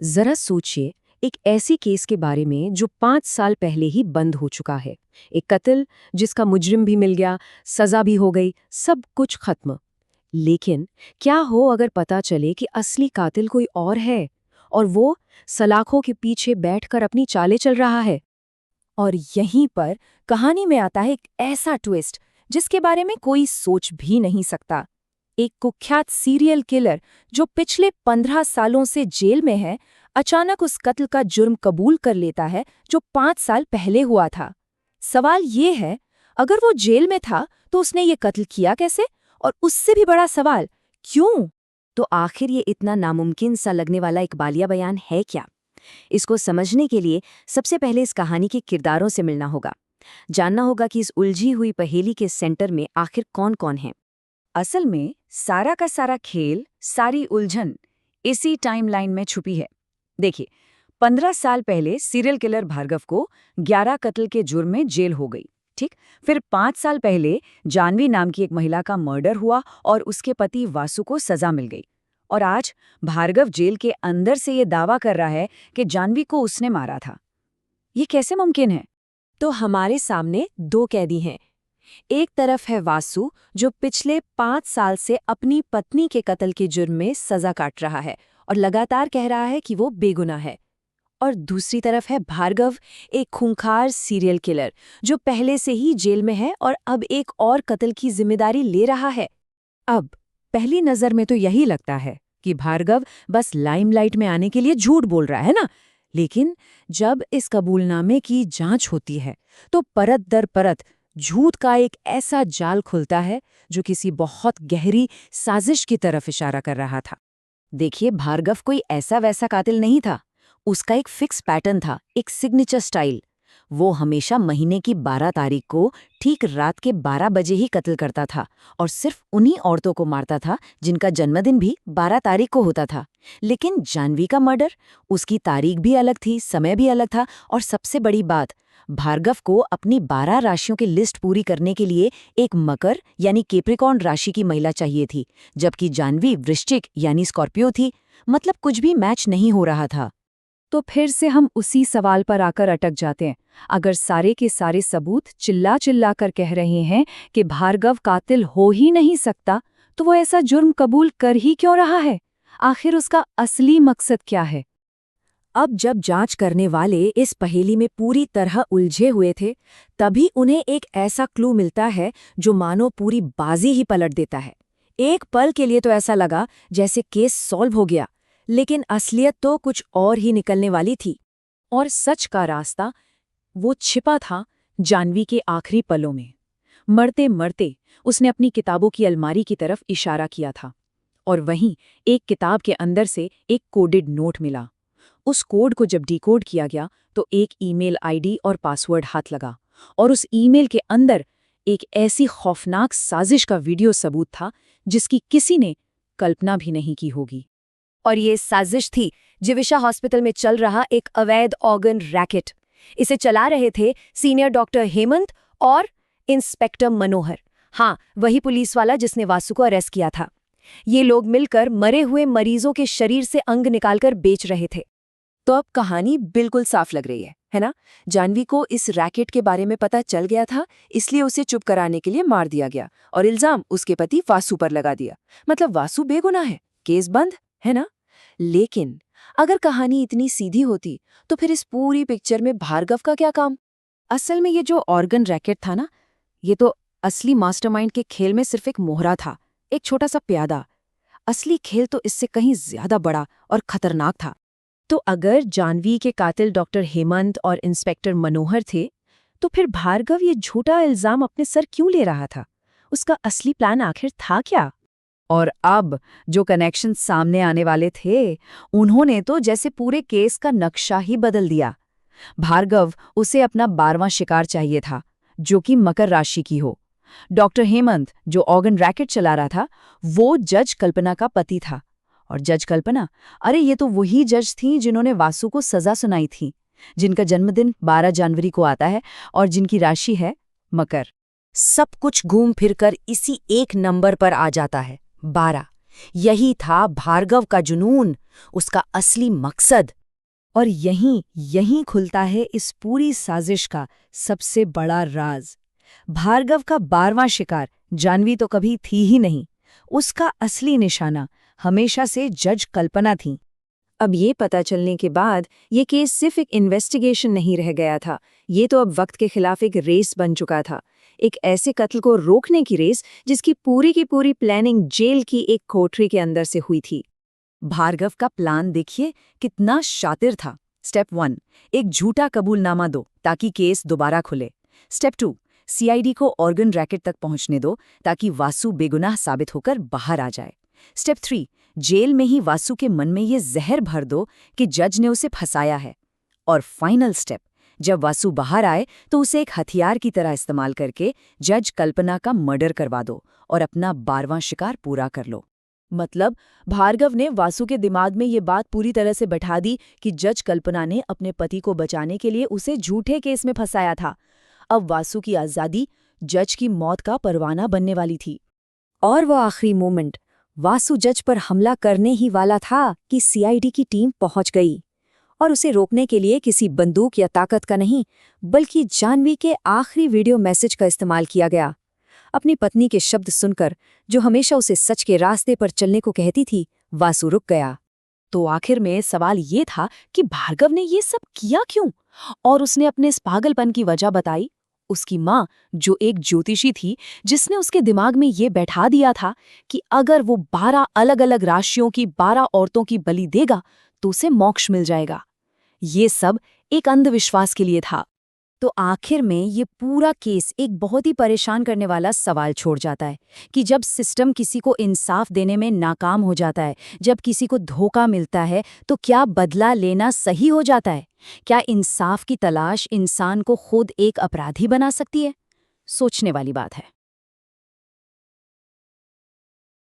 जरा सोचिए, एक ऐसी केस के बारे में जो 5 साल पहले ही बंद हो चुका है। एक कत्ल जिसका मुजरिम भी मिल गया, सजा भी हो गई, सब कुछ खत्म। लेकिन क्या हो अगर पता चले कि असली कातिल कोई और है और वो सलाखों के पीछे बैठकर अपनी चालें चल रहा है। और यहीं पर कहानी में आता है एक ऐसा ट्विस्ट जिसके बारे में कोई सोच भी नहीं सकता। एक कुख्यात सीरियल किलर जो पिछले 15 सालों से जेल में है, अचानक उस कत्ल का जुर्म कबूल कर लेता है जो 5 साल पहले हुआ था। सवाल ये है, अगर वो जेल में था तो उसने ये कत्ल किया कैसे? और उससे भी बड़ा सवाल, क्यों? तो आखिर ये इतना नामुमकिन सा लगने वाला इकबालिया बयान है क्या? इसको समझने के लिए सबसे पहले इस कहानी के किरदारों से मिलना होगा। जानना होगा कि इस उलझी हुई पहेली के सेंटर में आखिर कौन कौन है। असल में सारा का सारा खेल, सारी उलझन इसी टाइमलाइन में छुपी है। देखिए, 15 साल पहले सीरियल किलर भार्गव को 11 कत्ल के जुर्म में जेल हो गई। ठीक, फिर 5 साल पहले जानवी नाम की एक महिला का मर्डर हुआ और उसके पति वासु को सजा मिल गई। और आज भार्गव जेल के अंदर से ये दावा कर रहा है कि जानवी को उसने मारा था। ये कैसे मुमकिन है? तो हमारे सामने दो कैदी हैं। एक तरफ है वासु, जो पिछले 5 साल से अपनी पत्नी के कत्ल के जुर्म में सजा काट रहा है और लगातार कह रहा है कि वो बेगुनाह है। और दूसरी तरफ है भार्गव, एक खूंखार सीरियल किलर जो पहले से ही जेल में है और अब एक और कत्ल की जिम्मेदारी ले रहा है। अब पहली नजर में तो यही लगता है कि भार्गव बस लाइमलाइट में आने के लिए झूठ बोल रहा है ना, लेकिन जब इस कबूलनामे की जांच होती है तो परत दर परत झूठ का एक ऐसा जाल खुलता है जो किसी बहुत गहरी साजिश की तरफ इशारा कर रहा था। देखिए, भार्गव कोई ऐसा वैसा कातिल नहीं था। उसका एक फिक्स पैटर्न था, एक सिग्नेचर स्टाइल। वो हमेशा महीने की 12 तारीख को ठीक रात के 12 बजे ही कत्ल करता था और सिर्फ उन्हीं औरतों को मारता था जिनका जन्मदिन भी 12 तारीख को होता था। लेकिन जानवी का मर्डर, उसकी तारीख भी अलग थी, समय भी अलग था और सबसे बड़ी बात, भार्गव को अपनी 12 राशियों की लिस्ट पूरी करने के लिए एक मकर यानी कैप्रिकॉर्न राशि की महिला चाहिए थी, जबकि जानवी वृश्चिक यानी स्कॉर्पियो थी। मतलब कुछ भी मैच नहीं हो रहा था। तो फिर से हम उसी सवाल पर आकर अटक जाते हैं। अगर सारे के सारे सबूत चिल्ला चिल्ला कर कह रहे हैं कि भार्गव कातिल हो ही नहीं सकता, तो वो ऐसा जुर्म कबूल कर ही क्यों रहा है? आखिर उसका असली मकसद क्या है? अब जब जांच करने वाले इस पहेली में पूरी तरह उलझे हुए थे, तभी उन्हें एक ऐसा क्लू मिलता है जो मानो पूरी बाजी ही पलट देता है। एक पल के लिए तो ऐसा लगा जैसे केस सॉल्व हो गया, लेकिन असलियत तो कुछ और ही निकलने वाली थी। और सच का रास्ता वो छिपा था जानवी के आखिरी पलों में। मरते मरते उसने अपनी किताबों की अलमारी की तरफ इशारा किया था और वहीं एक किताब के अंदर से एक कोडेड नोट मिला। उस कोड को जब डिकोड किया गया तो एक ईमेल आईडी और पासवर्ड हाथ लगा और उस ईमेल के अंदर एक ऐसी खौफनाक साजिश का वीडियो सबूत था जिसकी किसी ने कल्पना भी नहीं की होगी। और ये साजिश थी जिविशा हॉस्पिटल में चल रहा एक अवैध ऑर्गन रैकेट। इसे चला रहे थे सीनियर डॉक्टर हेमंत और इंस्पेक्टर मनोहर। हाँ, वही पुलिस वाला जिसने वासु को अरेस्ट किया था। ये लोग मिलकर मरे हुए मरीजों के शरीर से अंग निकालकर बेच रहे थे। तो अब कहानी बिल्कुल साफ लग रही है ना? जानवी को इस रैकेट के बारे में पता चल गया था, इसलिए उसे चुप कराने के लिए मार दिया गया और इल्जाम उसके पति वासु पर लगा दिया। मतलब वासु बेगुनाह है, केस बंद, है ना? लेकिन अगर कहानी इतनी सीधी होती तो फिर इस पूरी पिक्चर में भार्गव का क्या काम? असल में ये जो ऑर्गन रैकेट था ना, ये तो असली मास्टरमाइंड के खेल में सिर्फ एक मोहरा था, एक छोटा सा प्यादा। असली खेल तो इससे कहीं ज्यादा बड़ा और खतरनाक था। तो अगर जानवी के कातिल डॉक्टर हेमंत और इंस्पेक्टर मनोहर थे, तो फिर भार्गव ये झूठा इल्जाम अपने सर क्यों ले रहा था? उसका असली प्लान आखिर था क्या? और अब जो कनेक्शन सामने आने वाले थे, उन्होंने तो जैसे पूरे केस का नक्शा ही बदल दिया। भार्गव, उसे अपना 12वां शिकार चाहिए था, जो कि मकर राशि की हो। डॉक्टर हेमंत, जो ऑर्गन रैकेट चला रहा था, वो जज कल्पना का पति था। और जज कल्पना, अरे ये तो वही जज थी जिन्होंने वासु को सजा सुनाई थी, जिनका जन्मदिन 12 जनवरी को आता है और जिनकी राशि है मकर। सब कुछ घूम फिरकर इसी एक नंबर पर आ जाता है, 12। यही था भार्गव का जुनून, उसका असली मकसद। और यहीं खुलता है इस पूरी साजिश का सबसे बड़ा राज। भार्गव का 12वां शिकार जानवी तो कभी थी ही नहीं। उसका असली निशाना हमेशा से जज कल्पना थी। अब ये पता चलने के बाद ये केस सिर्फ एक इन्वेस्टिगेशन नहीं रह गया था, ये तो अब वक्त के खिलाफ एक रेस बन चुका था। एक ऐसे कत्ल को रोकने की रेस जिसकी पूरी प्लानिंग जेल की एक कोठरी के अंदर से हुई थी। भार्गव का प्लान देखिए कितना शातिर था। स्टेप 1, एक झूठा कबूलनामा दो ताकि केस दोबारा खुले। स्टेप 2, सीआईडी को ऑर्गन रैकेट तक पहुंचने दो ताकि वासु बेगुनाह साबित होकर बाहर आ जाए। स्टेप 3, जेल में ही वासु के मन में ये जहर भर दो कि जज ने उसे फंसाया है। और फाइनल स्टेप, जब वासु बाहर आए तो उसे एक हथियार की तरह इस्तेमाल करके जज कल्पना का मर्डर करवा दो और अपना 12वां शिकार पूरा कर लो। मतलब भार्गव ने वासु के दिमाग में ये बात पूरी तरह से बैठा दी कि जज कल्पना ने अपने पति को बचाने के लिए उसे झूठे केस में फंसाया था। अब वासु की आज़ादी जज की मौत का परवाना बनने वाली थी। और वो आखिरी मोमेंट, वासु जज पर हमला करने ही वाला था कि सीआईडी की टीम पहुंच गई। और उसे रोकने के लिए किसी बंदूक या ताकत का नहीं, बल्कि जानवी के आखिरी वीडियो मैसेज का इस्तेमाल किया गया। अपनी पत्नी के शब्द सुनकर, जो हमेशा उसे सच के रास्ते पर चलने को कहती थी, वासु रुक गया। तो आखिर में सवाल ये था कि भार्गव ने ये सब किया क्यों? और उसने अपने इस पागलपन की वजह बताई। उसकी माँ, जो एक ज्योतिषी थी, जिसने उसके दिमाग में ये बैठा दिया था कि अगर वो 12 अलग-अलग राशियों की 12 औरतों की बलि देगा तो उसे मोक्ष मिल जाएगा। ये सब एक अंधविश्वास के लिए था। तो आखिर में ये पूरा केस एक बहुत ही परेशान करने वाला सवाल छोड़ जाता है कि जब सिस्टम किसी को इंसाफ देने में नाकाम हो जाता है, जब किसी को धोखा मिलता है, तो क्या बदला लेना सही हो जाता है? क्या इंसाफ की तलाश इंसान को खुद एक अपराधी बना सकती है? सोचने वाली बात है।